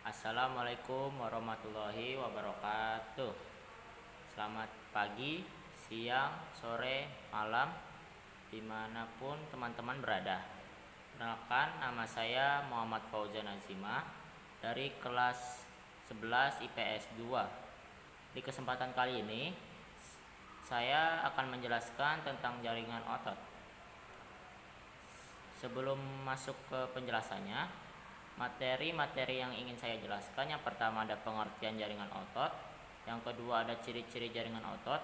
Assalamualaikum warahmatullahi wabarakatuh. Selamat pagi, siang, sore, malam, dimanapun teman-teman berada. Perkenalkan, nama saya Muhammad Fauzan Azimah dari kelas 11 IPS 2. Di kesempatan kali ini, saya akan menjelaskan tentang jaringan otot. Sebelum masuk ke penjelasannya, materi-materi yang ingin saya jelaskan, yang pertama ada pengertian jaringan otot, yang kedua ada ciri-ciri jaringan otot,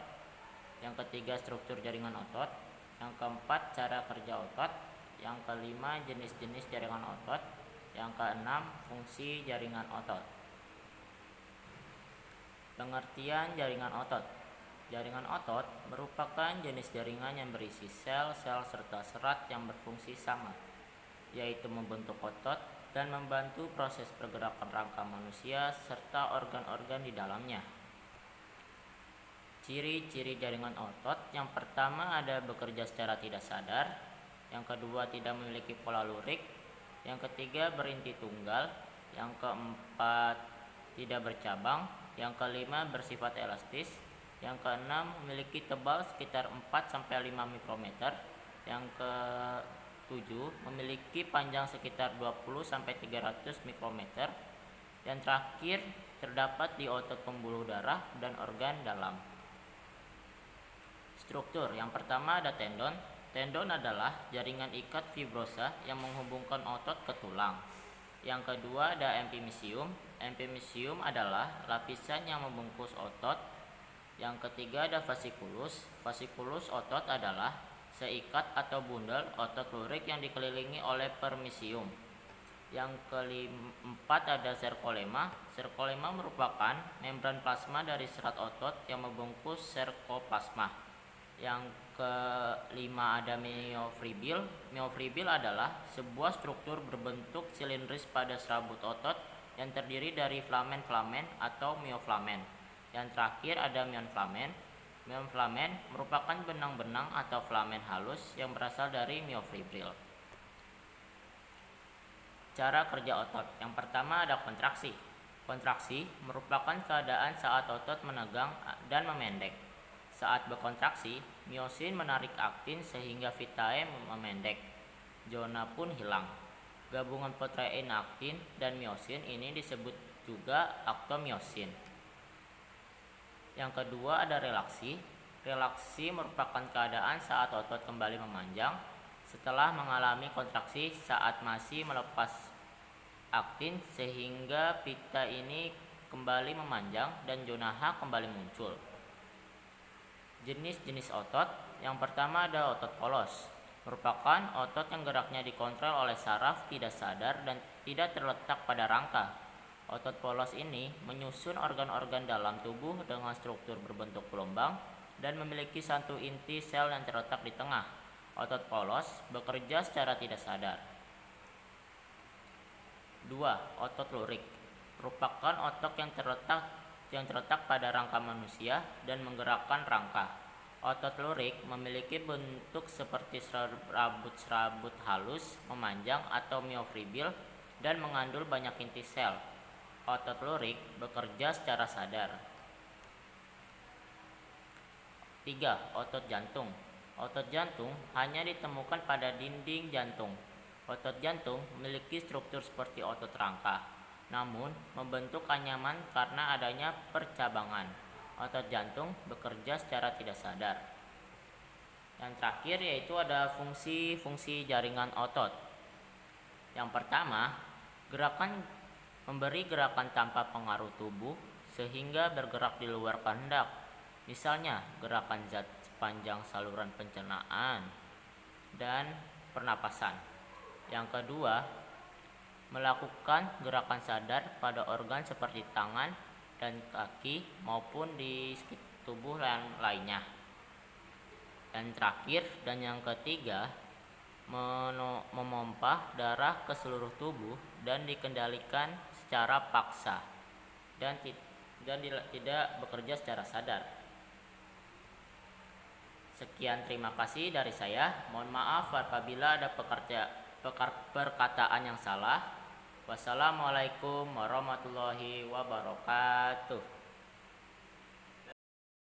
yang ketiga struktur jaringan otot, yang keempat cara kerja otot, yang kelima jenis-jenis jaringan otot, yang keenam fungsi jaringan otot. Pengertian jaringan otot. Jaringan otot merupakan jenis jaringan yang berisi sel-sel serta serat yang berfungsi sama, yaitu membentuk otot dan membantu proses pergerakan rangka manusia serta organ-organ di dalamnya. Ciri-ciri jaringan otot, yang pertama ada bekerja secara tidak sadar, yang kedua tidak memiliki pola lurik, yang ketiga berinti tunggal, yang keempat tidak bercabang, yang kelima bersifat elastis, yang keenam memiliki tebal sekitar 4-5 mikrometer, yang ke-7 memiliki panjang sekitar 20-300 mikrometer. Yang terakhir terdapat di otot pembuluh darah dan organ dalam. Struktur, yang pertama ada tendon. Tendon adalah jaringan ikat fibrosa yang menghubungkan otot ke tulang. Yang kedua ada epimysium. Epimysium adalah lapisan yang membungkus otot. Yang ketiga ada fasciculus. Fasciculus otot adalah seikat atau bundel otot lurik yang dikelilingi oleh permisium. Yang keempat ada sarkolema. Sarkolema merupakan membran plasma dari serat otot yang membungkus sarkoplasma. Yang kelima ada myofibril. Myofibril adalah sebuah struktur berbentuk silindris pada serabut otot yang terdiri dari filamen-filamen atau myofilamen. Yang terakhir ada myofilamen. Myofilamen merupakan benang-benang atau filamen halus yang berasal dari myofibril. Cara kerja otot. Yang pertama ada kontraksi. Kontraksi merupakan keadaan saat otot menegang dan memendek. Saat berkontraksi, miosin menarik aktin sehingga vitae memendek. Zona pun hilang. Gabungan protein aktin dan miosin ini disebut juga aktomiosin. Yang kedua ada relaksi. Relaksi merupakan keadaan saat otot kembali memanjang setelah mengalami kontraksi saat masih melepas aktin sehingga pita ini kembali memanjang dan zona H kembali muncul. Jenis-jenis otot. Yang pertama ada otot polos. Merupakan otot yang geraknya dikontrol oleh saraf tidak sadar dan tidak terletak pada rangka. Otot polos ini menyusun organ-organ dalam tubuh dengan struktur berbentuk gelombang dan memiliki satu inti sel yang terletak di tengah. Otot polos bekerja secara tidak sadar. 2. Otot lurik. Merupakan otot yang terletak pada rangka manusia dan menggerakkan rangka. Otot lurik memiliki bentuk seperti serabut-serabut halus memanjang atau myofibril dan mengandung banyak inti sel. Otot lurik bekerja secara sadar. 3. Otot jantung. Otot jantung hanya ditemukan pada dinding jantung. Otot jantung memiliki struktur seperti otot rangka, namun membentuk anyaman karena adanya percabangan. Otot jantung bekerja secara tidak sadar. Yang terakhir yaitu ada fungsi-fungsi jaringan otot. Yang pertama, memberi gerakan tanpa pengaruh tubuh sehingga bergerak di luar kehendak. Misalnya gerakan zat sepanjang saluran pencernaan dan pernapasan. Yang kedua, melakukan gerakan sadar pada organ seperti tangan dan kaki maupun di sekitar tubuh yang lainnya. Dan terakhir dan yang ketiga, memompa darah ke seluruh tubuh dan dikendalikan secara paksa dan tidak bekerja secara sadar. Sekian, terima kasih dari saya. Mohon maaf apabila ada perkataan yang salah. Wassalamualaikum warahmatullahi wabarakatuh.